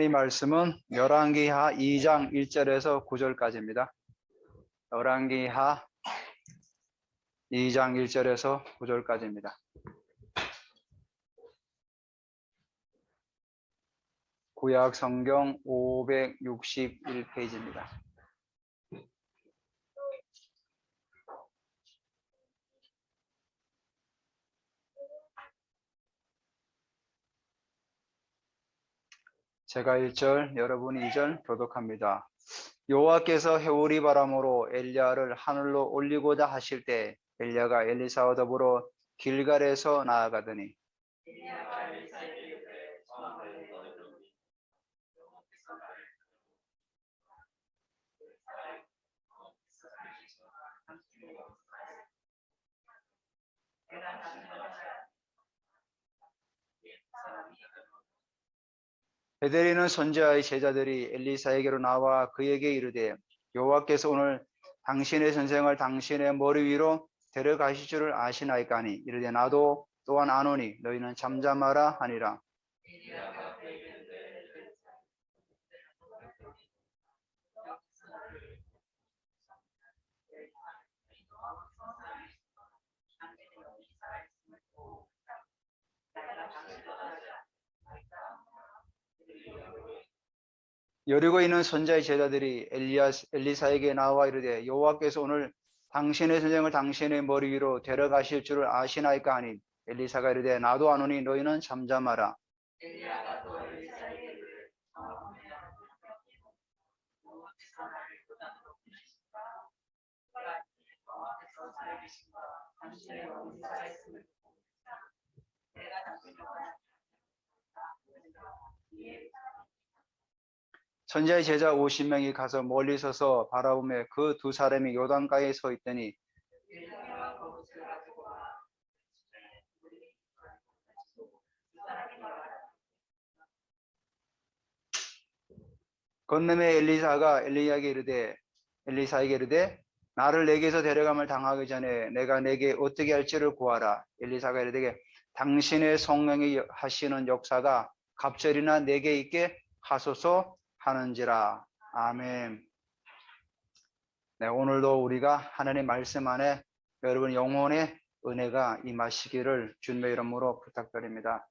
이 말씀은 열왕기하 2장 1절에서 9절까지입니다. 열왕기하 2장 1절에서 9절까지입니다. 구약 성경 561페이지입니다. 제가 1절, 여러분이 2절 교독합니다. 여호와께서 해오리 바람으로 엘리야를 하늘로 올리고자 하실 때 엘리야가 엘리사와 더불어 길갈에서 나아가더니 베델리는 선지자의 제자들이 엘리사에게로 나와 그에게 이르되 여호와께서 오늘 당신의 선생을 당신의 머리 위로 데려가실 줄을 아시나이까니 이르되 나도 또한 아노니 너희는 잠잠하라 하니라. 여리고에 있는 선지자의 제자들이 엘리사에게 나와 이르되 여호와께서 오늘 당신의 선생을 당신의 머리 위로 데려가실 줄을 아시나이까 하니 엘리사가 이르되 나도 아노니 너희는 잠잠하라. 선지자의 제자 50명이 가서 멀리 서서 바라보며 그 두 사람이 요단가에 서 있더니 건너매 엘리사에게 이르되 나를 내게서 데려감을 당하기 전에 내가 내게 어떻게 할지를 구하라. 엘리사가 이르되 당신의 성령이 하시는 역사가 갑절이나 내게 있게 하소서 하는지라. 아멘. 네, 오늘도 우리가 하나님 말씀 안에 여러분 영혼의 은혜가 임하시기를 주님의 이름으로 부탁드립니다.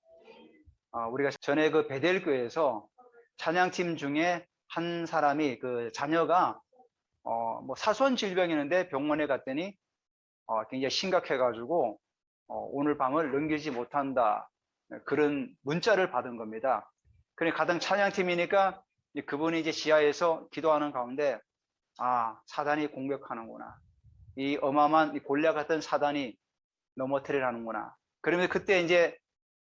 우리가 전에 그 베델교에서 찬양팀 중에 한 사람이 그 자녀가 뭐 사소한 질병이었는데 병원에 갔더니 굉장히 심각해가지고 오늘 밤을 넘기지 못한다, 그런 문자를 받은 겁니다. 그러니 가등 찬양팀이니까 그분이 이제 지하에서 기도하는 가운데 사단이 공격하는구나, 이 어마어마한 골리앗 같은 사단이 넘어뜨리려 하는구나. 그러면 그때 이제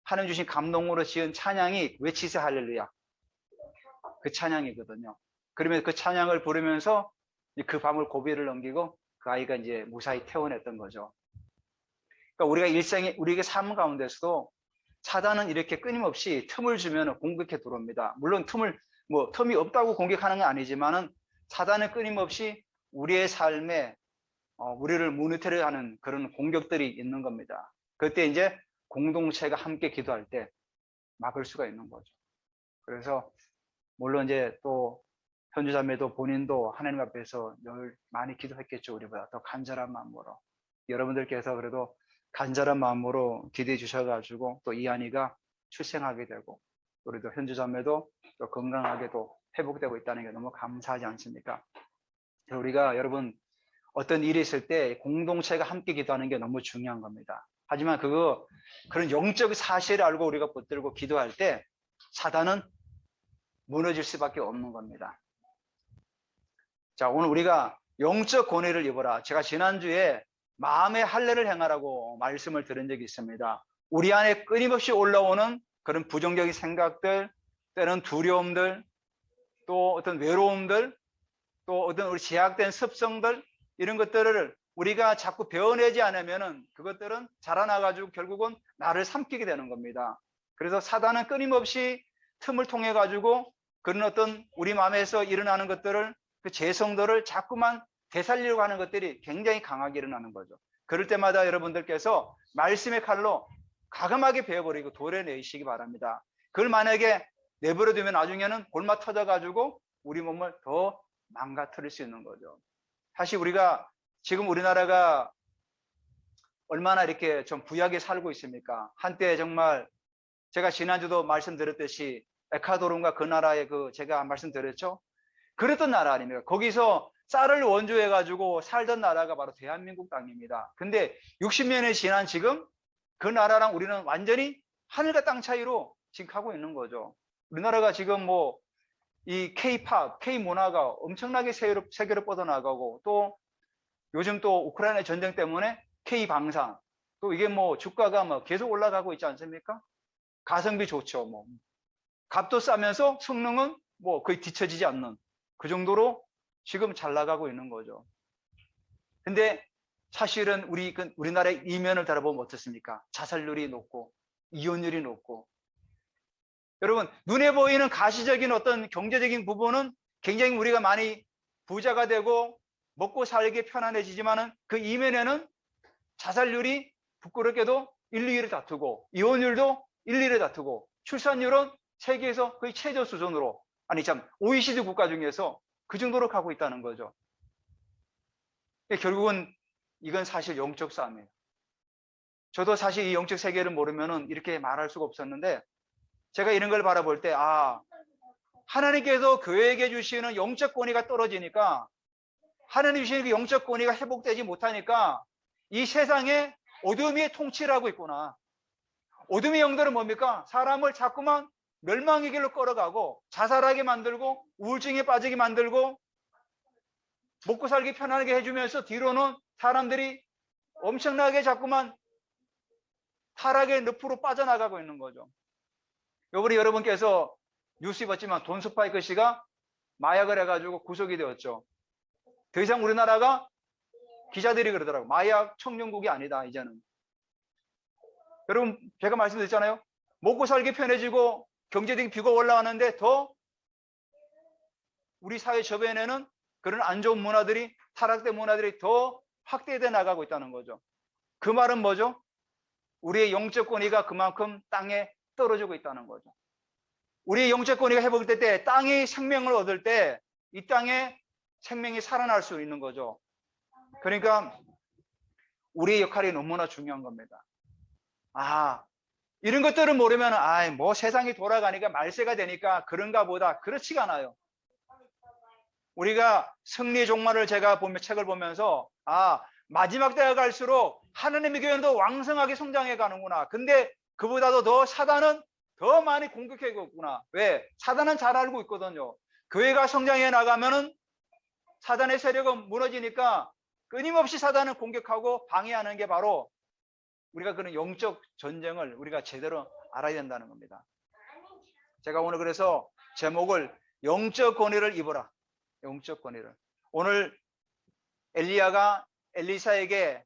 하나님 주신 감동으로 지은 찬양이 외치세 할렐루야, 그 찬양이거든요. 그러면 그 찬양을 부르면서 그 밤을 고비를 넘기고 그 아이가 이제 무사히 퇴원했던 거죠. 그러니까 우리가 우리의 삶 가운데서도 사단은 이렇게 끊임없이 틈을 주면 공격해 들어옵니다. 물론 틈이 없다고 공격하는 건 아니지만은 사단은 끊임없이 우리의 삶에 우리를 무너뜨려 하는 그런 공격들이 있는 겁니다. 그때 이제 공동체가 함께 기도할 때 막을 수가 있는 거죠. 그래서 물론 이제 또 현주자매도 본인도 하나님 앞에서 늘 많이 기도했겠죠. 우리보다 더 간절한 마음으로. 여러분들께서 그래도 간절한 마음으로 기도해 주셔가지고 또 이한이가 출생하게 되고 우리도 현주자매도 또 건강하게 또 회복되고 있다는 게 너무 감사하지 않습니까? 우리가 여러분 어떤 일이 있을 때 공동체가 함께 기도하는 게 너무 중요한 겁니다. 하지만 그런 영적 사실을 알고 우리가 붙들고 기도할 때 사단은 무너질 수밖에 없는 겁니다. 자, 오늘 우리가 영적 권위를 입어라. 제가 지난주에 마음의 할례를 행하라고 말씀을 드린 적이 있습니다. 우리 안에 끊임없이 올라오는 그런 부정적인 생각들, 때로는 두려움들, 또 어떤 외로움들, 또 어떤 우리 제약된 습성들, 이런 것들을 우리가 자꾸 배워내지 않으면은 그것들은 자라나가지고 결국은 나를 삼키게 되는 겁니다. 그래서 사단은 끊임없이 틈을 통해 가지고 그런 어떤 우리 마음에서 일어나는 것들을, 그 재성들을 자꾸만 되살리려고 하는 것들이 굉장히 강하게 일어나는 거죠. 그럴 때마다 여러분들께서 말씀의 칼로 과감하게 베어버리고 도려내시기 바랍니다. 그걸 만약에 내버려두면 나중에는 골마 터져가지고 우리 몸을 더 망가뜨릴 수 있는 거죠. 사실 우리가 지금 우리나라가 얼마나 이렇게 좀 부유하게 살고 있습니까? 한때 정말 제가 지난주도 말씀드렸듯이 에콰도르인가 그 나라에 제가 말씀드렸죠? 그랬던 나라 아닙니까? 거기서 쌀을 원조해가지고 살던 나라가 바로 대한민국 땅입니다. 근데 60년이 지난 지금 그 나라랑 우리는 완전히 하늘과 땅 차이로 지금 가고 있는 거죠. 우리나라가 지금 뭐 이 K-팝, K-문화가 엄청나게 세계로 뻗어나가고 또 요즘 또 우크라이나 전쟁 때문에 K-방산 또 이게 뭐 주가가 뭐 계속 올라가고 있지 않습니까? 가성비 좋죠. 뭐 값도 싸면서 성능은 뭐 거의 뒤처지지 않는 그 정도로 지금 잘 나가고 있는 거죠. 근데 사실은 우리나라의 이면을 달아보면 어떻습니까? 자살률이 높고 이혼율이 높고 여러분 눈에 보이는 가시적인 어떤 경제적인 부분은 굉장히 우리가 많이 부자가 되고 먹고 살기 편안해지지만은 그 이면에는 자살률이 부끄럽게도 1, 2위를 다투고 이혼율도 1, 2위를 다투고 출산율은 세계에서 거의 최저 수준으로 OECD 국가 중에서 그 정도로 가고 있다는 거죠. 결국은 이건 사실 영적 싸움이에요. 저도 사실 이 영적 세계를 모르면은 이렇게 말할 수가 없었는데 제가 이런 걸 바라볼 때 하나님께서 교회에게 주시는 영적 권위가 떨어지니까 하나님 주시는 그 영적 권위가 회복되지 못하니까 이 세상에 어둠이 통치를 하고 있구나. 어둠의 영들은 뭡니까? 사람을 자꾸만 멸망의 길로 끌어가고 자살하게 만들고 우울증에 빠지게 만들고 먹고 살기 편안하게 해주면서 뒤로는 사람들이 엄청나게 자꾸만 타락의 늪으로 빠져나가고 있는 거죠. 요번에 여러분께서 뉴스 봤지만 돈 스파이크 씨가 마약을 해가지고 구속이 되었죠. 더 이상 우리나라가 기자들이 그러더라고. 마약 청정국이 아니다 이제는. 여러분 제가 말씀드렸잖아요. 먹고 살기 편해지고 경제적인 비가 올라가는데 더 우리 사회 저변에는 그런 안 좋은 문화들이 타락된 문화들이 더 확대돼 나가고 있다는 거죠. 그 말은 뭐죠? 우리의 영적 권위가 그만큼 땅에 떨어지고 있다는 거죠. 우리의 영적 권위가 회복될 때 땅이 생명을 얻을 때 이 땅에 생명이 살아날 수 있는 거죠. 그러니까 우리의 역할이 너무나 중요한 겁니다. 이런 것들을 모르면 뭐 세상이 돌아가니까 말세가 되니까 그런가 보다. 그렇지가 않아요. 우리가 승리 종말을 제가 책을 보면서 마지막 때가 갈수록 하나님의 교회는 왕성하게 성장해 가는구나. 근데 그보다도 더 사단은 더 많이 공격해 오구나. 왜? 사단은 잘 알고 있거든요. 교회가 성장해 나가면은 사단의 세력은 무너지니까 끊임없이 사단을 공격하고 방해하는 게 바로 우리가 그런 영적 전쟁을 우리가 제대로 알아야 된다는 겁니다. 제가 오늘 그래서 제목을 영적 권위를 입어라. 영적 권위를. 오늘 엘리야가 엘리사에게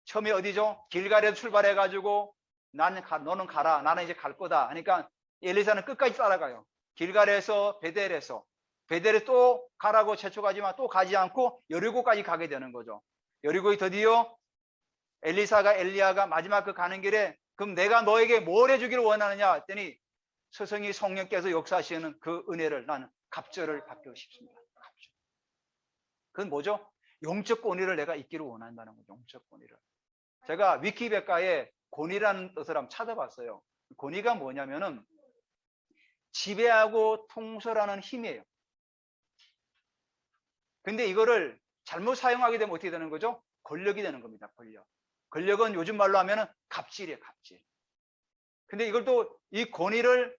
처음에 어디죠? 길갈에 출발해가지고 너는 가라. 나는 이제 갈 거다. 그러니까 엘리사는 끝까지 따라가요. 길갈에서 베델에서 또 가라고 재촉하지만 또 가지 않고 여리고까지 가게 되는 거죠. 여리고에 드디어 엘리야가 마지막 그 가는 길에 그럼 내가 너에게 뭘 해주기를 원하느냐 했더니 스승이 성령께서 역사하시는 그 은혜를 나는 갑절을 받고 싶습니다. 갑절. 그건 뭐죠? 영적 권위를 내가 잊기를 원한다는 거죠. 영적 권위를. 제가 위키백과에 권위라는 뜻을 한번 찾아봤어요. 권위가 뭐냐면은 지배하고 통솔하는 힘이에요. 근데 이거를 잘못 사용하게 되면 어떻게 되는 거죠? 권력이 되는 겁니다. 권력. 권력은 요즘 말로 하면은 갑질이에요. 갑질. 근데 이걸 또 이 권위를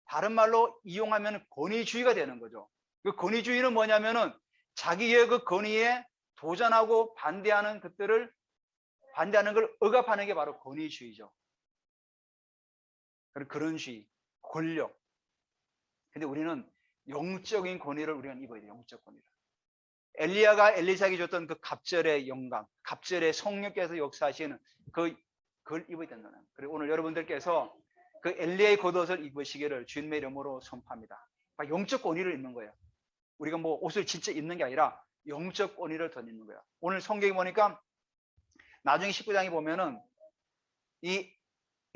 다른 말로 이용하면 권위주의가 되는 거죠. 그 권위주의는 뭐냐면은 자기의 그 권위에 도전하고 반대하는 걸 억압하는 게 바로 권위주의죠. 그런 주의, 권력. 근데 우리는 영적인 권위를 우리가 입어야 돼요. 영적 권위를. 엘리야가 엘리사에게 줬던 그 갑절의 영광, 갑절의 성령께서 역사하시는 그걸 입어야 된다는 거예요. 그리고 오늘 여러분들께서 그 엘리야의 겉옷을 입으시기를 주님의 이름으로 선포합니다. 영적 권위를 입는 거예요. 우리가 뭐 옷을 진짜 입는 게 아니라 영적 권위를 더 입는 거예요. 오늘 성경에 보니까 나중에 19장에 보면은 이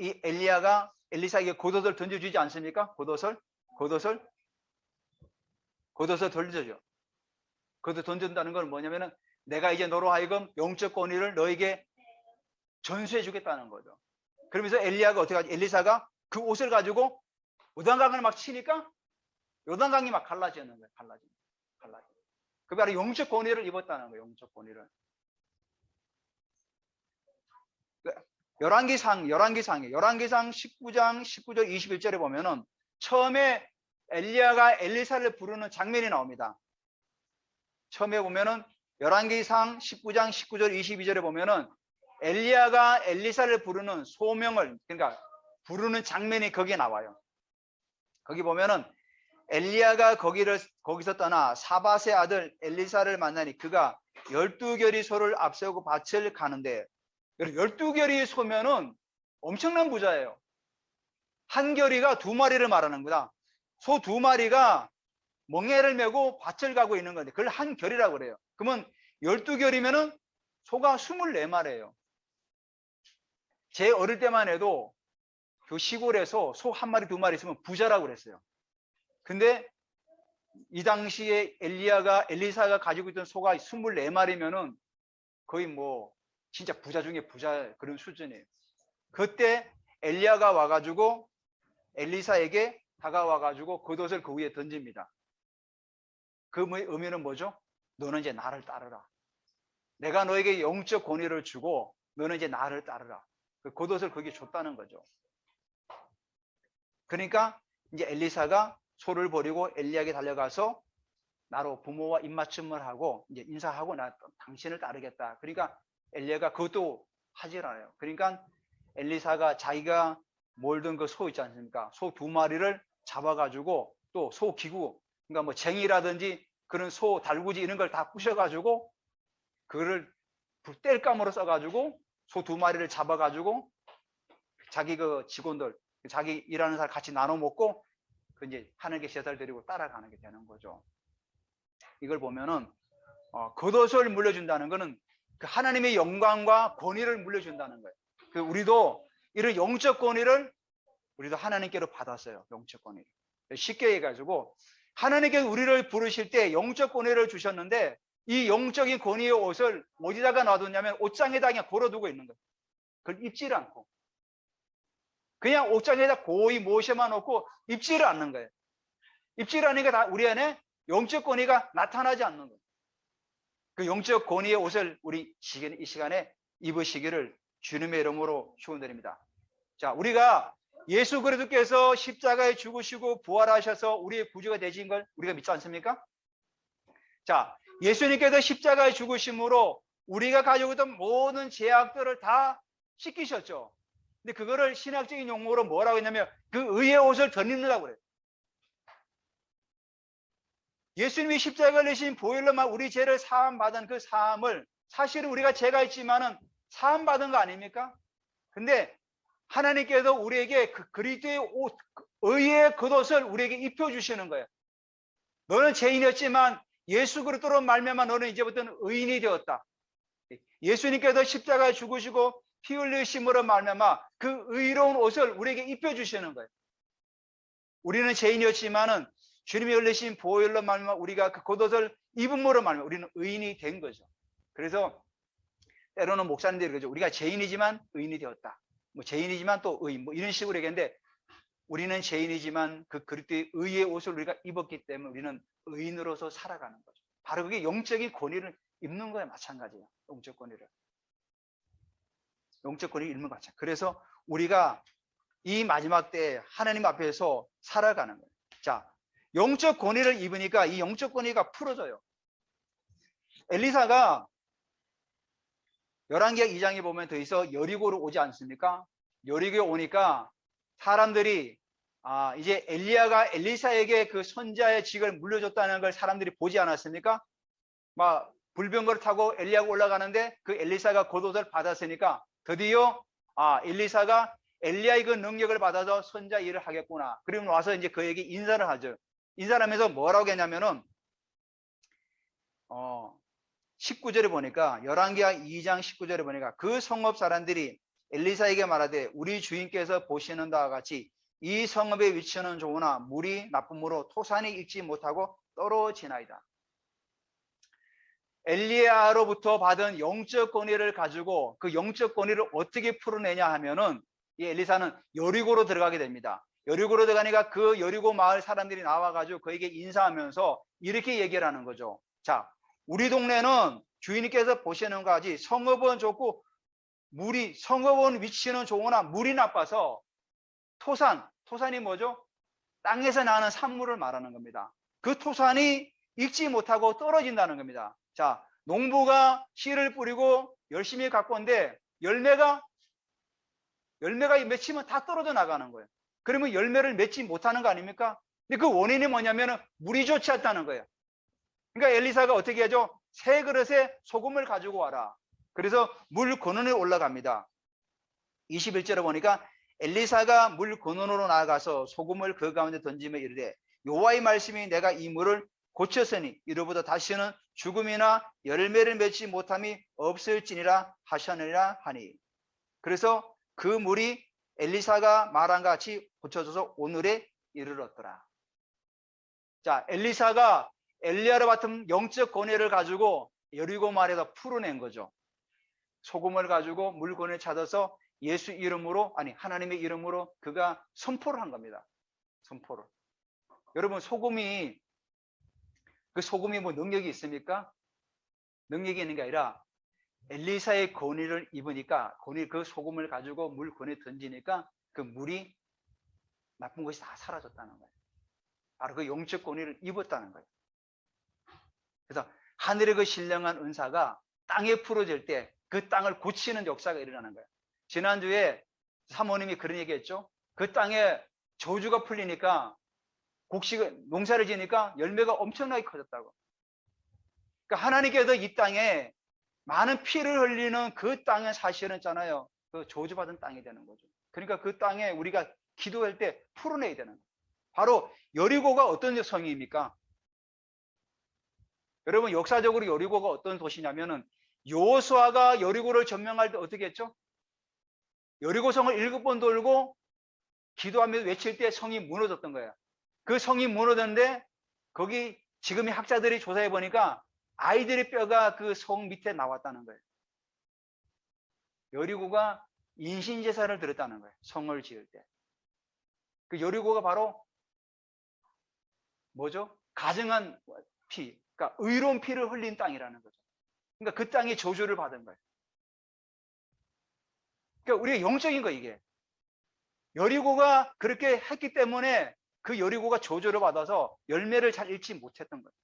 엘리야가 엘리사에게 겉옷을 던져주지 않습니까? 겉옷을 던져줘. 겉옷 던진다는 건 뭐냐면은 내가 이제 너로 하여금 영적 권위를 너에게 전수해 주겠다는 거죠. 그러면서 엘리야가 어떻게 하지? 엘리사가 그 옷을 가지고 요단강을 막 치니까 요단강이 막 갈라지는 거예요. 갈라지는. 그 바로 영적 권위를 입었다는 거예요. 영적 권위를. 열왕기상 19장 19절 21절에 보면은 처음에 엘리야가 엘리사를 부르는 장면이 나옵니다. 처음에 보면은 열왕기상 19장 19절 22절에 보면은 엘리야가 엘리사를 부르는 소명을, 그러니까 부르는 장면이 거기에 나와요. 거기 보면은 엘리야가 거기서 떠나 사밧의 아들 엘리사를 만나니 그가 12결이 소를 앞세우고 밭을 가는데, 12결이 소면은 엄청난 부자예요. 한 결이가 2마리를 말하는 거다. 소 2마리가 멍에를 메고 밭을 가고 있는 건데 그걸 한 결이라고 그래요. 그러면 12결이면은 소가 24마리예요. 제 어릴 때만 해도 그 시골에서 소 1마리 2마리 있으면 부자라고 그랬어요. 근데 이 당시에 엘리사가 가지고 있던 소가 24마리면은 거의 뭐 진짜 부자 중에 부자 그런 수준이에요. 그때 엘리야가 와가지고 엘리사에게 다가와가지고 겉옷을 그 위에 던집니다. 그 의미는 뭐죠? 너는 이제 나를 따르라. 내가 너에게 영적 권위를 주고 너는 이제 나를 따르라. 그 겉옷을 거기에 줬다는 거죠. 그러니까 이제 엘리사가 소를 버리고 엘리야에게 달려가서 나로 부모와 입맞춤을 하고 이제 인사하고 나 당신을 따르겠다. 그러니까 엘리야가 그것도 하질 않아요. 그러니까 엘리사가 자기가 몰던 그 소 있지 않습니까? 소 2마리를 잡아가지고 또 소 기구, 그러니까 뭐 쟁이라든지 그런 소 달구지 이런 걸 다 부셔가지고 그거를 뗄감으로 써가지고 소 2마리를 잡아가지고 자기 그 직원들, 자기 일하는 사람 같이 나눠 먹고 그 이제 하늘께 제사를 드리고 따라가는 게 되는 거죠. 이걸 보면은 겉옷을 물려준다는 것은 그 하나님의 영광과 권위를 물려준다는 거예요. 그 우리도 이런 영적 권위를 우리도 하나님께로 받았어요. 영적 권위. 쉽게 해가지고 하나님께 우리를 부르실 때 영적 권위를 주셨는데 이 영적인 권위의 옷을 어디다가 놔뒀냐면 옷장에다 그냥 걸어두고 있는 거예요. 그걸 입지를 않고 그냥 옷장에다 고이 모셔만 놓고 입지를 않는 거예요. 입지를 않으니까 다 우리 안에 영적 권위가 나타나지 않는 거예요. 그 영적 권위의 옷을 우리 이 시간에 입으시기를 주님의 이름으로 축원드립니다. 자, 우리가 예수 그리스도께서 십자가에 죽으시고 부활하셔서 우리의 구주가 되신 걸 우리가 믿지 않습니까? 자, 예수님께서 십자가에 죽으심으로 우리가 가지고 있던 모든 죄악들을 다 씻기셨죠. 근데 그거를 신학적인 용어로 뭐라고 했냐면 그 의의 옷을 덧입는다고 그래요. 예수님이 십자가를 내신 보혈로만 우리 죄를 사함받은 그 사함을 사실은 우리가 죄가 있지만은 사함받은 거 아닙니까? 근데 하나님께서 우리에게 그 그리스도의 옷, 의의 겉옷을 우리에게 입혀주시는 거예요. 너는 죄인이었지만 예수 그리스도로 말미암아 너는 이제부터는 의인이 되었다. 예수님께서 십자가에 죽으시고 피 흘리심으로 말미암아 그 의로운 옷을 우리에게 입혀주시는 거예요. 우리는 죄인이었지만은 주님이 흘리신 보혈로 말미암아 우리가 그 겉옷을 입음으로 말미암아 우리는 의인이 된 거죠. 그래서 때로는 목사님들이 그러죠. 우리가 죄인이지만 의인이 되었다. 뭐 죄인이지만 또 의인, 뭐 이런 식으로 얘기하는데 우리는 죄인이지만 그 그리스도의 의의 옷을 우리가 입었기 때문에 우리는 의인으로서 살아가는 거죠. 바로 그게 영적인 권위를 입는 거에 마찬가지예요. 영적 권위를. 영적 권위를 입는 거 마찬가지. 그래서 우리가 이 마지막 때에 하나님 앞에서 살아가는 거예요. 자, 영적 권위를 입으니까 이 영적 권위가 풀어져요. 엘리사가 열왕기하 2장에 보면 더 있어 여리고로 오지 않습니까? 여리고에 오니까 사람들이 이제 엘리야가 엘리사에게 그 선자의 직을 물려줬다는 걸 사람들이 보지 않았습니까? 막 불병거를 타고 엘리야가 올라가는데 그 엘리사가 겉옷을 받았으니까 드디어 엘리사가 엘리야의 그 능력을 받아서 선자 일을 하겠구나. 그리고 와서 이제 그에게 인사를 하죠. 인사를 하면서 뭐라고 했냐면은 19절에 보니까 열왕기하 2장 19절에 보니까 그 성읍 사람들이 엘리사에게 말하되 우리 주인께서 보시는 바와 같이 이 성읍의 위치는 좋으나 물이 나쁨으로 토산이 익지 못하고 떨어지나이다. 엘리야로부터 받은 영적 권위를 가지고 그 영적 권위를 어떻게 풀어내냐 하면은 이 엘리사는 여리고로 들어가게 됩니다. 여리고로 들어가니까 그 여리고 마을 사람들이 나와가지고 그에게 인사하면서 이렇게 얘기를 하는 거죠. 자, 우리 동네는 주인께서 보시는 것 같이 성읍은 좋고 성읍은 위치는 좋으나 물이 나빠서 토산이 뭐죠? 땅에서 나는 산물을 말하는 겁니다. 그 토산이 익지 못하고 떨어진다는 겁니다. 자, 농부가 씨를 뿌리고 열심히 갖고 온데 열매가 맺히면 다 떨어져 나가는 거예요. 그러면 열매를 맺지 못하는 거 아닙니까? 근데 그 원인이 뭐냐면 물이 좋지 않다는 거예요. 그러니까 엘리사가 어떻게 하죠? 세 그릇에 소금을 가지고 와라. 그래서 물 근원에 올라갑니다. 21절에 보니까 엘리사가 물 근원으로 나아가서 소금을 그 가운데 던지며 이르되 여호와의 말씀이 내가 이 물을 고쳤으니 이로부터 다시는 죽음이나 열매를 맺지 못함이 없을지니라 하셨느니라 하니. 그래서 그 물이 엘리사가 말한 것 같이 고쳐져서 오늘에 이르렀더라. 자, 엘리사가 엘리야로 맡은 영적 권위를 가지고 여리고 마을에서 풀어낸 거죠. 소금을 가지고 물건을 찾아서 예수 이름으로, 아니 하나님의 이름으로 그가 선포를 한 겁니다. 선포를. 여러분, 그 소금이 뭐 능력이 있습니까? 능력이 있는 게 아니라 엘리사의 권위를 입으니까, 그 소금을 가지고 물건에 던지니까 그 물이 나쁜 것이 다 사라졌다는 거예요. 바로 그 영적 권위를 입었다는 거예요. 그래서 하늘의 그 신령한 은사가 땅에 풀어질 때 그 땅을 고치는 역사가 일어나는 거예요. 지난주에 사모님이 그런 얘기했죠. 그 땅에 저주가 풀리니까 농사를 지니까 열매가 엄청나게 커졌다고. 그러니까 하나님께서 이 땅에 많은 피를 흘리는 그 땅은 사실은 있잖아요. 그 저주받은 땅이 되는 거죠. 그러니까 그 땅에 우리가 기도할 때 풀어내야 되는 거예요. 바로 여리고가 어떤 성입니까? 여러분, 역사적으로 여리고가 어떤 도시냐면은 여호수아가 여리고를 점령할 때 어떻게 했죠? 여리고성을 7번 돌고 기도하면서 외칠 때 성이 무너졌던 거예요. 그 성이 무너졌는데 거기 지금의 학자들이 조사해 보니까 아이들의 뼈가 그 성 밑에 나왔다는 거예요. 여리고가 인신제사를 드렸다는 거예요. 성을 지을 때. 그 여리고가 바로 뭐죠? 가증한 피, 그러니까 의로운 피를 흘린 땅이라는 거죠. 그러니까 그 땅이 저주를 받은 거예요. 그러니까 우리가 영적인 거 이게. 여리고가 그렇게 했기 때문에 그 여리고가 저주를 받아서 열매를 잘 잃지 못했던 거예요.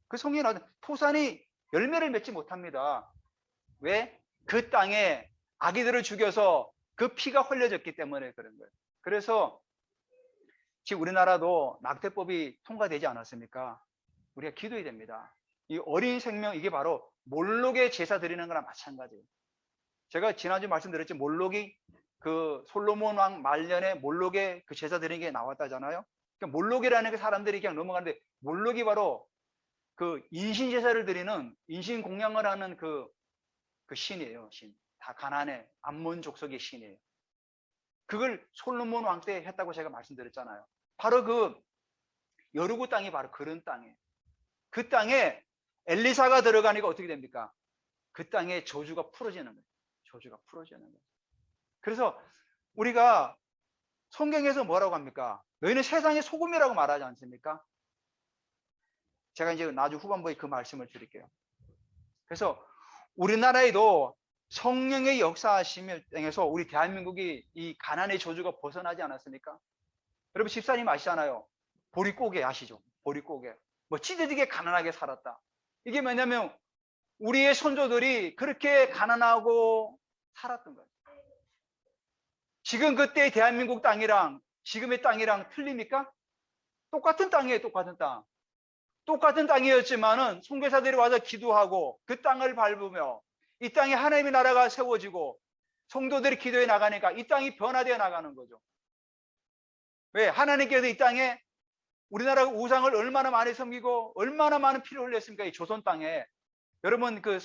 그 성경에 나오는 토산이 열매를 맺지 못합니다. 왜? 그 땅에 아기들을 죽여서 그 피가 흘려졌기 때문에 그런 거예요. 그래서 지금 우리나라도 낙태법이 통과되지 않았습니까? 우리가 기도해야 됩니다. 이 어린 생명, 이게 바로 몰록의 제사 드리는 거랑 마찬가지예요. 제가 지난주 말씀드렸지, 몰록이 그 솔로몬 왕 말년에 몰록의 그 제사 드리는 게 나왔다잖아요. 그러니까 몰록이라는 게 사람들이 그냥 넘어가는데, 몰록이 바로 그 인신 제사를 드리는, 인신 공양을 하는 그 신이에요. 신. 다 가나안의 암몬 족속의 신이에요. 그걸 솔로몬 왕 때 했다고 제가 말씀드렸잖아요. 바로 그 여리고 땅이 바로 그런 땅이에요. 그 땅에 엘리사가 들어가니까 어떻게 됩니까? 그 땅에 저주가 풀어지는 거예요. 저주가 풀어지는 거예요. 그래서 우리가 성경에서 뭐라고 합니까? 너희는 세상의 소금이라고 말하지 않습니까? 제가 이제 나중 후반부에 그 말씀을 드릴게요. 그래서 우리나라에도 성령의 역사하심을 통해서 우리 대한민국이 이 가난의 저주가 벗어나지 않았습니까? 여러분, 집사님 아시잖아요. 보릿고개 아시죠? 보릿고개. 뭐 찢어지게 가난하게 살았다. 이게 뭐냐면 우리의 선조들이 그렇게 가난하고 살았던 거예요. 지금 그때 대한민국 땅이랑 지금의 땅이랑 틀립니까? 똑같은 땅이에요. 똑같은 땅. 똑같은 땅이었지만은 선교사들이 와서 기도하고 그 땅을 밟으며 이 땅에 하나님의 나라가 세워지고 성도들이 기도해 나가니까 이 땅이 변화되어 나가는 거죠. 왜? 하나님께서 이 땅에 우리나라 우상을 얼마나 많이 섬기고 얼마나 많은 피를 흘렸습니까? 이 조선 땅에. 여러분, 그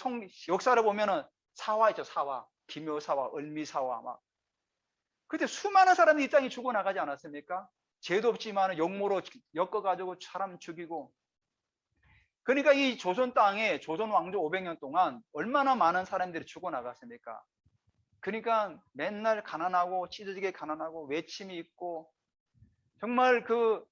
역사를 보면은 사화 있죠, 사화. 기묘사와 을미사와 막 그때 수많은 사람이 이 땅에 죽어나가지 않았습니까? 죄도 없지만 역모로 엮어가지고 사람 죽이고 그러니까 이 조선 땅에 조선 왕조 500년 동안 얼마나 많은 사람들이 죽어나갔습니까? 그러니까 맨날 가난하고 찢어지게 가난하고 외침이 있고 정말 그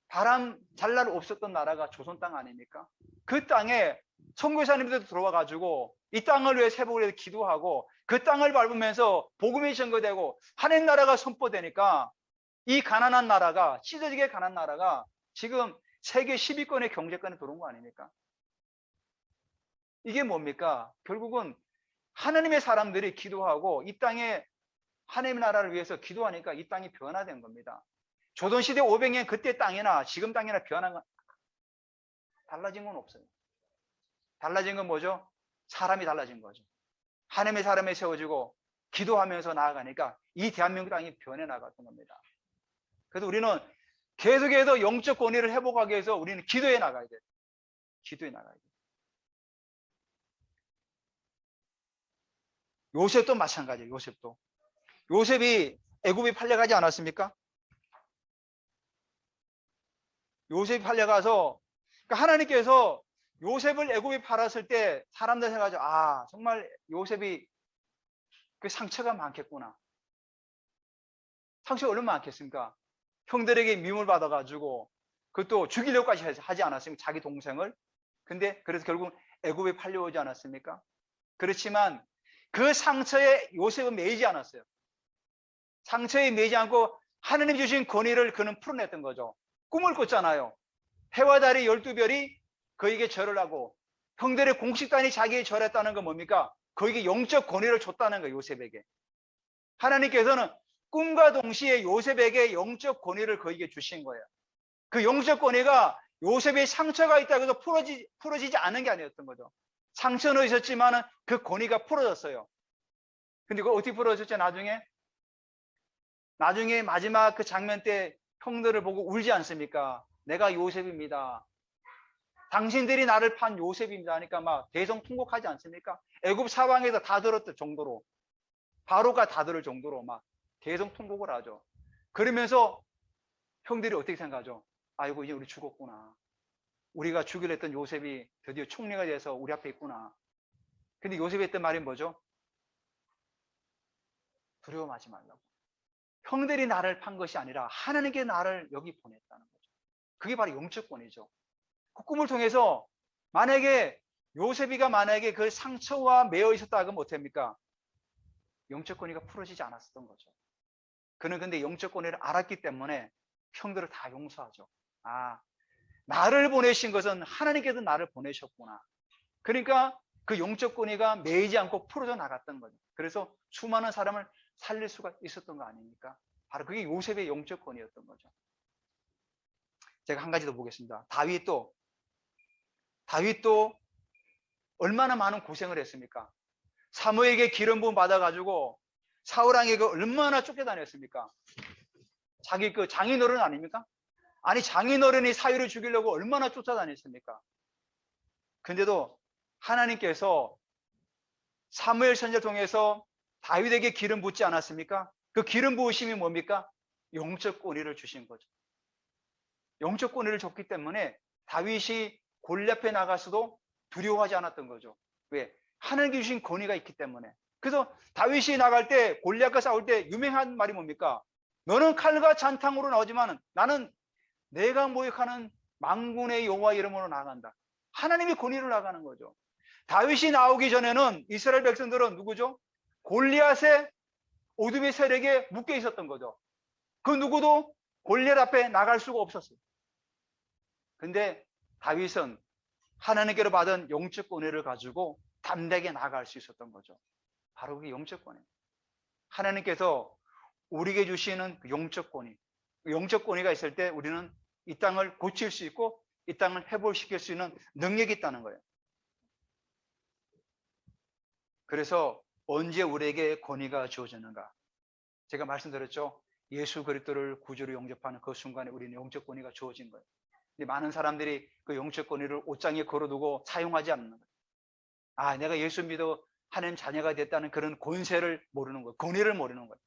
바람 잘 날 없었던 나라가 조선 땅 아닙니까? 그 땅에 선교사님들도 들어와 가지고 이 땅을 위해 새벽을 위해 기도하고 그 땅을 밟으면서 복음이 전거되고 하나님 나라가 선포되니까 이 가난한 나라가 찢어지게 가난한 나라가 지금 세계 10위권의 경제권에 들어온 거 아닙니까? 이게 뭡니까? 결국은 하나님의 사람들이 기도하고 이 땅에 하나님의 나라를 위해서 기도하니까 이 땅이 변화된 겁니다. 조선시대 500년 그때 땅이나 지금 땅이나 변한 건 달라진 건 없어요. 달라진 건 뭐죠? 사람이 달라진 거죠. 하나님의 사람이 세워지고 기도하면서 나아가니까 이 대한민국 땅이 변해 나갔던 겁니다. 그래서 우리는 계속해서 영적 권위를 회복하기 위해서 우리는 기도해 나가야 돼요. 기도해 나가야 돼요. 요셉도 마찬가지예요. 요셉도. 요셉이 애굽에 팔려가지 않았습니까? 요셉이 팔려가서 그러니까 하나님께서 요셉을 애굽에 팔았을 때 사람들 생각하죠. 아 정말 요셉이 그 상처가 많겠구나. 상처가 얼마나 많겠습니까? 형들에게 미움을 받아가지고 그것도 죽이려고까지 하지 않았습니까? 자기 동생을. 근데 그래서 결국 애굽에 팔려오지 않았습니까? 그렇지만 그 상처에 요셉은 매이지 않았어요. 상처에 매이지 않고 하나님 주신 권위를 그는 풀어냈던 거죠. 꿈을 꿨잖아요. 해와 달이 12별이 그에게 절을 하고 형들의 공식단이 자기에게 절했다는 건 뭡니까? 그에게 영적 권위를 줬다는 거예요. 요셉에게. 하나님께서는 꿈과 동시에 요셉에게 영적 권위를 그에게 주신 거예요. 그 영적 권위가 요셉의 상처가 있다고 해서 풀어지지 않은 게 아니었던 거죠. 상처는 있었지만 그 권위가 풀어졌어요. 근데 그걸 어떻게 풀어졌죠? 나중에 마지막 그 장면 때 형들을 보고 울지 않습니까? 내가 요셉입니다. 당신들이 나를 판 요셉입니다. 하니까 막 대성통곡하지 않습니까? 애굽 사방에서 다 들었을 정도로 바로가 다 들을 정도로 막 대성통곡을 하죠. 그러면서 형들이 어떻게 생각하죠? 아이고 이제 우리 죽었구나. 우리가 죽이려 했던 요셉이 드디어 총리가 돼서 우리 앞에 있구나. 근데 요셉이 했던 말이 뭐죠? 두려워하지 말라고. 형들이 나를 판 것이 아니라 하나님께 나를 여기 보냈다는 거죠. 그게 바로 영적권이죠. 그 꿈을 통해서 만약에 요셉이가 만약에 그 상처와 매여 있었다 그러면 어떡합니까? 영적 권위가 풀어지지 않았었던 거죠. 그는 근데 영적 권위를 알았기 때문에 형들을 다 용서하죠. 아, 나를 보내신 것은 하나님께서 나를 보내셨구나. 그러니까 그 영적 권위가 매이지 않고 풀어져 나갔던 거죠. 그래서 수많은 사람을 살릴 수가 있었던 거 아닙니까? 바로 그게 요셉의 영적 권위였던 거죠. 제가 한 가지 더 보겠습니다. 다윗도 얼마나 많은 고생을 했습니까? 사무에게 기름 부음 받아가지고 사울왕에게 얼마나 쫓겨다녔습니까? 자기 그 장인어른 아닙니까? 아니 장인어른이 사울을 죽이려고 얼마나 쫓아다녔습니까? 근데도 하나님께서 사무엘 선지자를 통해서 다윗에게 기름 붓지 않았습니까? 그 기름 부으심이 뭡니까? 영적 권위를 주신 거죠. 영적 권위를 줬기 때문에 다윗이 골리앗 앞에 나가서도 두려워하지 않았던 거죠. 왜? 하나님께 주신 권위가 있기 때문에. 그래서 다윗이 나갈 때 골리앗과 싸울 때 유명한 말이 뭡니까? 너는 칼과 잔탕으로 나오지만 나는 내가 모욕하는 만군의 여호와 이름으로 나간다. 하나님의 권위로 나가는 거죠. 다윗이 나오기 전에는 이스라엘 백성들은 누구죠? 골리앗의 오두의 세력에 묶여 있었던 거죠. 그 누구도 골리앗 앞에 나갈 수가 없었어요. 근데 다윗은 하나님께로 받은 영적 권위를 가지고 담대하게 나아갈 수 있었던 거죠. 바로 그게 영적 권위. 하나님께서 우리에게 주시는 그 영적 권위. 영적 권위가 있을 때 우리는 이 땅을 고칠 수 있고 이 땅을 회복시킬 수 있는 능력이 있다는 거예요. 그래서 언제 우리에게 권위가 주어지는가? 제가 말씀드렸죠. 예수 그리스도를 구주로 영접하는 그 순간에 우리는 영적 권위가 주어진 거예요. 근데 많은 사람들이 그 영적 권위를 옷장에 걸어두고 사용하지 않는 거예요. 아, 내가 예수 믿어 하나님 자녀가 됐다는 그런 권세를 모르는 거예요. 권위를 모르는 거예요.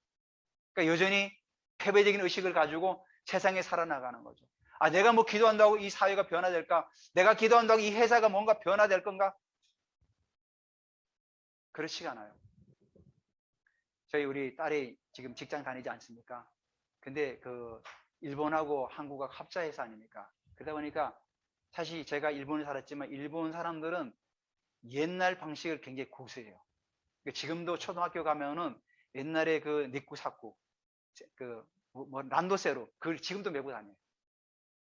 그러니까 여전히 패배적인 의식을 가지고 세상에 살아나가는 거죠. 아, 내가 뭐 기도한다고 이 사회가 변화될까? 내가 기도한다고 이 회사가 뭔가 변화될 건가? 그렇지가 않아요. 저희 우리 딸이 지금 직장 다니지 않습니까? 근데 그 일본하고 한국하고 합자 회사 아닙니까? 그러다 보니까 사실 제가 일본에 살았지만 일본 사람들은 옛날 방식을 굉장히 고수해요. 지금도 초등학교 가면은 옛날에 그 니쿠사쿠, 뭐 란도세로 그걸 지금도 메고 다녀요.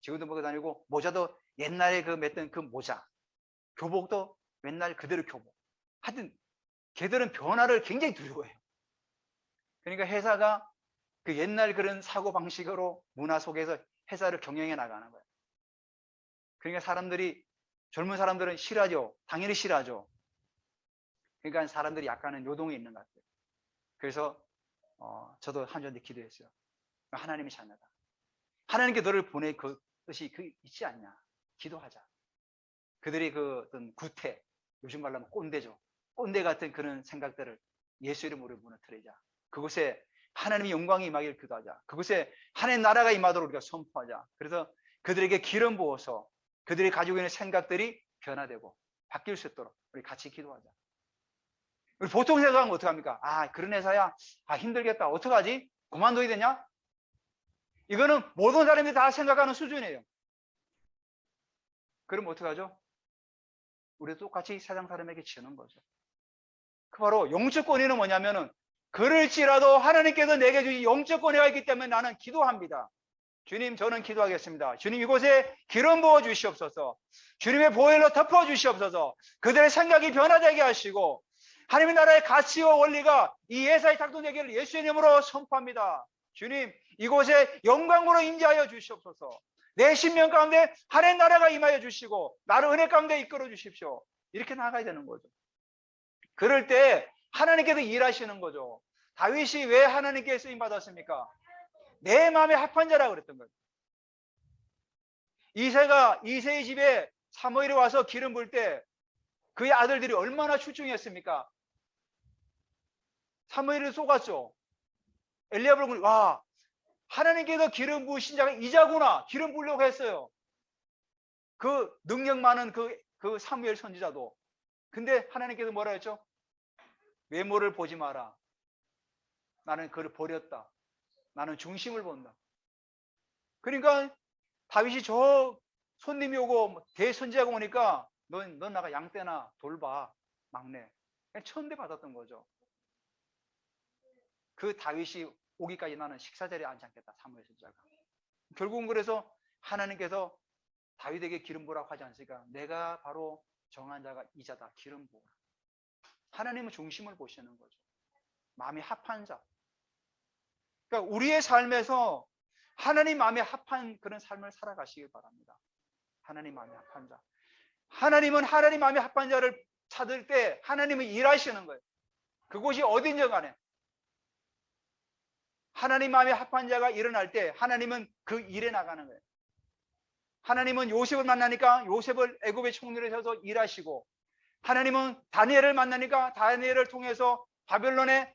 지금도 메고 다니고 모자도 옛날에 그 맸던 그 모자, 교복도 맨날 그대로 교복. 하여튼 걔들은 변화를 굉장히 두려워해요. 그러니까 회사가 그 옛날 그런 사고 방식으로 문화 속에서 회사를 경영해 나가는 거예요. 그러니까 사람들이 젊은 사람들은 싫어하죠. 당연히 싫어하죠. 그러니까 사람들이 약간은 요동이 있는 것 같아요. 그래서 저도 한 주한테 기도했어요. 하나님이 자녀다. 하나님께 너를 보낼 그 뜻이 있지 않냐. 기도하자. 그들이 그 어떤 구태, 요즘 말로 하면 꼰대죠. 꼰대 같은 그런 생각들을 예수 이름으로 무너뜨리자. 그곳에 하나님의 영광이 임하기를 기도하자. 그곳에 하나님의 나라가 임하도록 우리가 선포하자. 그래서 그들에게 기름 부어서 그들이 가지고 있는 생각들이 변화되고 바뀔 수 있도록 우리 같이 기도하자. 우리 보통 생각하면 어떡합니까? 아, 그런 회사야. 아, 힘들겠다. 어떡하지? 그만둬야 되냐? 이거는 모든 사람들이 다 생각하는 수준이에요. 그럼 어떡하죠? 우리도 똑같이 세상 사람에게 지는 거죠. 그 바로 영적 권위는 뭐냐면은 그럴지라도 하나님께서 내게 주신 영적 권위가 있기 때문에 나는 기도합니다. 주님, 저는 기도하겠습니다. 주님, 이곳에 기름 부어 주시옵소서. 주님의 보혈로 덮어 주시옵소서. 그들의 생각이 변화되게 하시고 하나님의 나라의 가치와 원리가 이 예사의 작동되기를 예수의 이름으로 선포합니다. 주님, 이곳에 영광으로 임재하여 주시옵소서. 내 신명 가운데 하나님의 나라가 임하여 주시고 나를 은혜 가운데 이끌어 주십시오. 이렇게 나가야 되는 거죠. 그럴 때 하나님께서 일하시는 거죠. 다윗이 왜 하나님께 쓰임 받았습니까? 내 마음에 합한 자라고 그랬던 거예요. 이새의 집에 사무엘이 와서 기름 부을 때 그의 아들들이 얼마나 출중했습니까? 사무엘을 쏘갔죠. 엘리야를 와, 하나님께서 기름 부으신 자가 이자구나. 기름 부으려고 했어요. 그 능력 많은 그 사무엘 선지자도. 근데 하나님께서 뭐라 했죠? 외모를 보지 마라. 나는 그를 버렸다. 나는 중심을 본다. 그러니까 다윗이 저 손님이 오고 대선지자가 오니까 넌 나가 양떼나 돌봐. 막내. 그냥 천대 받았던 거죠. 그 다윗이 오기까지 나는 식사 자리에 앉지 않겠다. 사무엘 선지자가. 결국은 그래서 하나님께서 다윗에게 기름 부으라고 하지 않습니까? 내가 바로 정한 자가 이자다. 기름 부으라. 하나님은 중심을 보시는 거죠. 마음이 합한 자. 그러니까 우리의 삶에서 하나님 마음에 합한 그런 삶을 살아가시길 바랍니다. 하나님 마음에 합한 자. 하나님은 하나님 마음에 합한 자를 찾을 때 하나님은 일하시는 거예요. 그곳이 어딘지 간에 하나님 마음에 합한 자가 일어날 때 하나님은 그 일에 나가는 거예요. 하나님은 요셉을 만나니까 요셉을 애굽의 총리로 세워서 일하시고, 하나님은 다니엘을 만나니까 다니엘을 통해서 바벨론의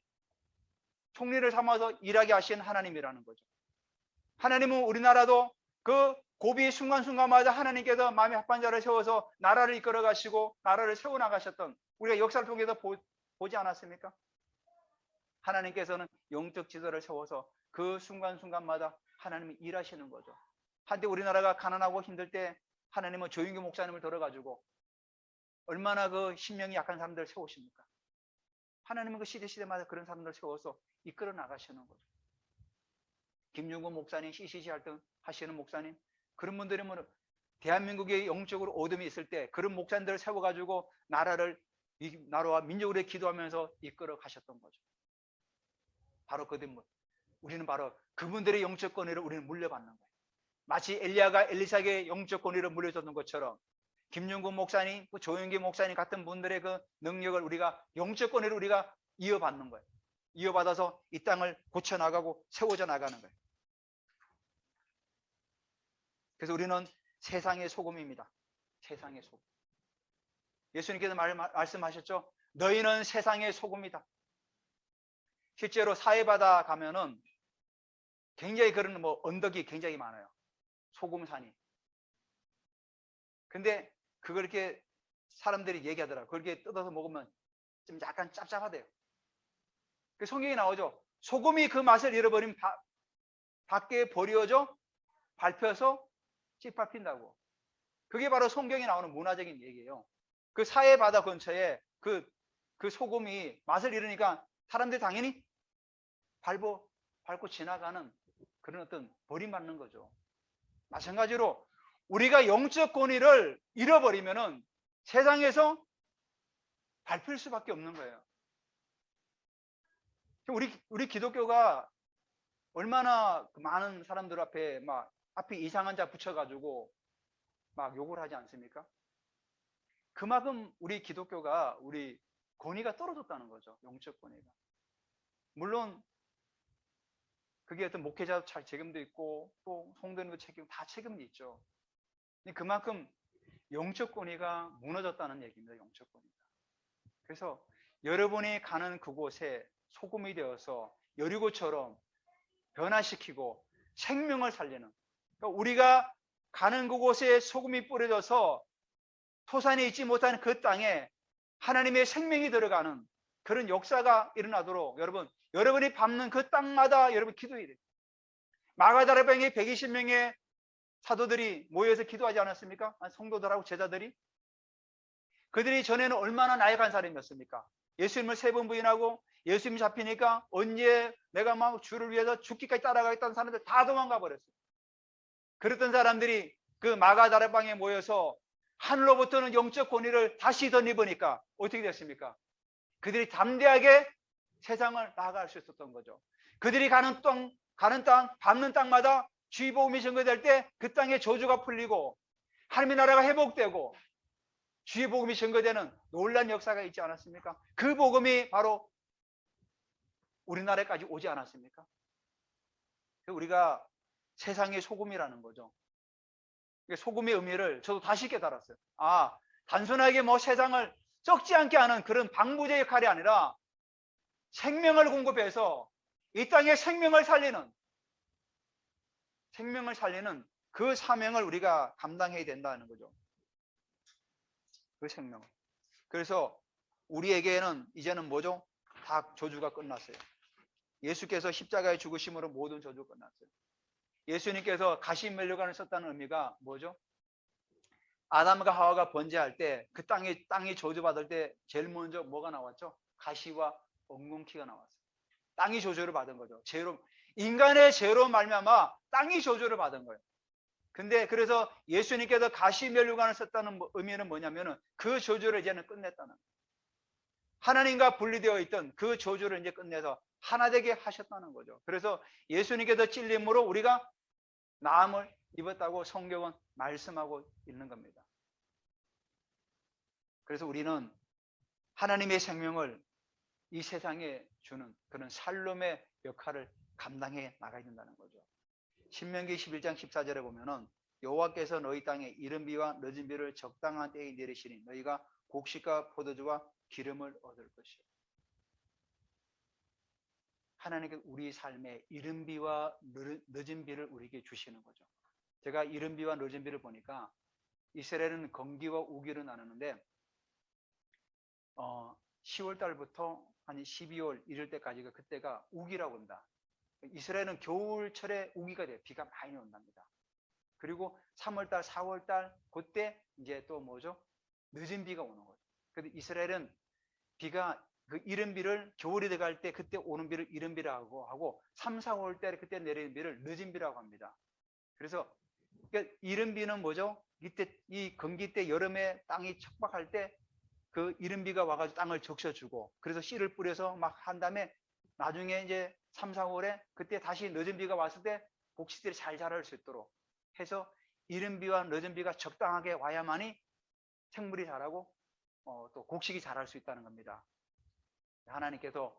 총리를 삼아서 일하게 하신 하나님이라는 거죠. 하나님은 우리나라도 그 고비의 순간순간마다 하나님께서 마음에 합한 자를 세워서 나라를 이끌어 가시고 나라를 세워 나가셨던, 우리가 역사를 통해서 보지 않았습니까? 하나님께서는 영적 지도를 세워서 그 순간순간마다 하나님이 일하시는 거죠. 한때 우리나라가 가난하고 힘들 때 하나님은 조윤규 목사님을 들어가지고 얼마나 그 신명이 약한 사람들을 세우십니까? 하나님은 그 시대마다 그런 사람들을 세워서 이끌어 나가시는 거죠. 김용곤 목사님, CCC 활동 하시는 목사님, 그런 분들이 뭐 대한민국의 영적으로 어둠이 있을 때 그런 목사님들을 세워가지고 이 나라와 민족으로 기도하면서 이끌어 가셨던 거죠. 바로 우리는 바로 그분들의 영적 권위를 우리는 물려받는 거예요. 마치 엘리야가 엘리사에게 영적 권위를 물려줬던 것처럼 김용곤 목사님, 조영기 목사님 같은 분들의 그 능력을 우리가 영적 권위를 우리가 이어받는 거예요. 이어받아서 이 땅을 고쳐나가고 세워져 나가는 거예요. 그래서 우리는 세상의 소금입니다. 세상의 소금. 예수님께서 말씀하셨죠? 너희는 세상의 소금이다. 실제로 사해바다 가면은 굉장히 그런 언덕이 굉장히 많아요. 소금산이. 근데 그걸 이렇게 사람들이 얘기하더라고요. 그렇게 뜯어서 먹으면 좀 약간 짭짭하대요. 그 성경에 나오죠. 소금이 그 맛을 잃어버리면 밖에 버려져 밟혀서 찌밟힌다고. 그게 바로 성경에 나오는 문화적인 얘기예요. 그 사해바다 근처에 그 소금이 맛을 잃으니까 사람들이 당연히 밟고 지나가는 그런 어떤 버림받는 거죠. 마찬가지로 우리가 영적 권위를 잃어버리면은 세상에서 밟힐 수밖에 없는 거예요. 우리 기독교가 얼마나 많은 사람들 앞에 앞에 이상한 자 붙여가지고 막 욕을 하지 않습니까? 그만큼 우리 기독교가 우리 권위가 떨어졌다는 거죠. 영적 권위가. 물론 그게 어떤 목회자 책임도 있고 또 성도님의 책임 다 책임도 있죠. 그만큼 영적 권위가 무너졌다는 얘기입니다. 영적 권위가. 그래서 여러분이 가는 그곳에 소금이 되어서 여리고처럼 변화시키고 생명을 살리는, 그러니까 우리가 가는 그곳에 소금이 뿌려져서 토산이 있지 못하는 그 땅에 하나님의 생명이 들어가는 그런 역사가 일어나도록 여러분이 밟는 그 땅마다 여러분 기도해야 돼요. 마가다라방에 120명의 사도들이 모여서 기도하지 않았습니까? 성도들하고 제자들이. 그들이 전에는 얼마나 나약한 사람이었습니까? 예수님을 3번 부인하고 예수님 잡히니까 언제 내가 막 주를 위해서 죽기까지 따라가겠다는 사람들 다 도망가 버렸어요. 그랬던 사람들이 그 마가다라방에 모여서 하늘로부터는 영적 권위를 다시 덧입으니까 어떻게 됐습니까? 그들이 담대하게 세상을 나아갈 수 있었던 거죠. 그들이 가는 땅, 밟는 땅마다 주의 복음이 증거될 때 그 땅에 저주가 풀리고 하나님의 나라가 회복되고 주의 복음이 증거되는 놀라운 역사가 있지 않았습니까? 그 복음이 바로 우리나라까지 오지 않았습니까? 우리가 세상의 소금이라는 거죠. 소금의 의미를 저도 다시 깨달았어요. 단순하게 세상을 썩지 않게 하는 그런 방부제 역할이 아니라 생명을 공급해서 이 땅에 생명을 살리는 그 사명을 우리가 감당해야 된다는 거죠. 그 생명. 그래서 우리에게는 이제는 뭐죠? 다 저주가 끝났어요. 예수께서 십자가에 죽으심으로 모든 저주가 끝났어요. 예수님께서 가시면류관을 썼다는 의미가 뭐죠? 아담과 하와가 번제할 때 그 땅이 저주받을 때 제일 먼저 뭐가 나왔죠? 가시와 엉겅퀴가 나왔어요. 땅이 저주를 받은 거죠. 인간의 죄로 말미암아 땅이 저주를 받은 거예요. 근데 그래서 예수님께서 가시면류관을 썼다는 의미는 뭐냐면은 그 저주를 이제는 끝냈다는 거예요. 하나님과 분리되어 있던 그 저주를 이제 끝내서 하나 되게 하셨다는 거죠. 그래서 예수님께서 찔림으로 우리가 나음을 입었다고 성경은 말씀하고 있는 겁니다. 그래서 우리는 하나님의 생명을 이 세상에 주는 그런 살롬의 역할을 감당해 나가야 된다는 거죠. 신명기 11장 14절에 보면은 여호와께서 너희 땅에 이른 비와 늦은 비를 적당한 때에 내리시니 너희가 곡식과 포도주와 기름을 얻을 것이요. 하나님께서 우리 삶에 이른 비와 늦은 비를 우리에게 주시는 거죠. 제가 이른 비와 늦은 비를 보니까 이스라엘은 건기와 우기로 나누는데 10월 달부터 한 12월 이럴 때까지가 그때가 우기라고 합니다. 이스라엘은 겨울철에 우기가 돼요. 비가 많이 온답니다. 그리고 3월 달, 4월 달 그때 이제 또 뭐죠? 늦은 비가 오는 거죠. 근데 이스라엘은 비가 그 이른 비를 겨울이 들어갈 때 그때 오는 비를 이른 비라고 하고 3, 4월 때 그때 내리는 비를 늦은 비라고 합니다. 그래서 그러니까 이른 비는 뭐죠? 이때 이 건기 때 여름에 땅이 척박할 때 그 이른 비가 와가지고 땅을 적셔주고 그래서 씨를 뿌려서 막 한 다음에 나중에 이제 3, 4월에 그때 다시 늦은 비가 왔을 때 곡식들이 잘 자랄 수 있도록 해서 이른 비와 늦은 비가 적당하게 와야만이 생물이 자라고 또 곡식이 자랄 수 있다는 겁니다. 하나님께서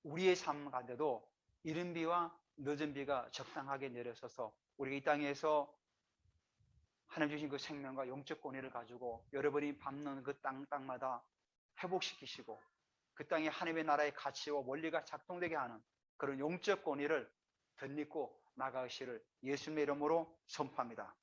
우리의 삶 가운데도 이른 비와 늦은 비가 적당하게 내려서서 우리가 이 땅에서 하나님 주신 그 생명과 영적 권위를 가지고 여러분이 밟는 그 땅마다 회복시키시고 그 땅에 하나님의 나라의 가치와 원리가 작동되게 하는 그런 영적 권위를 덧입고 나가시를 예수님의 이름으로 선포합니다.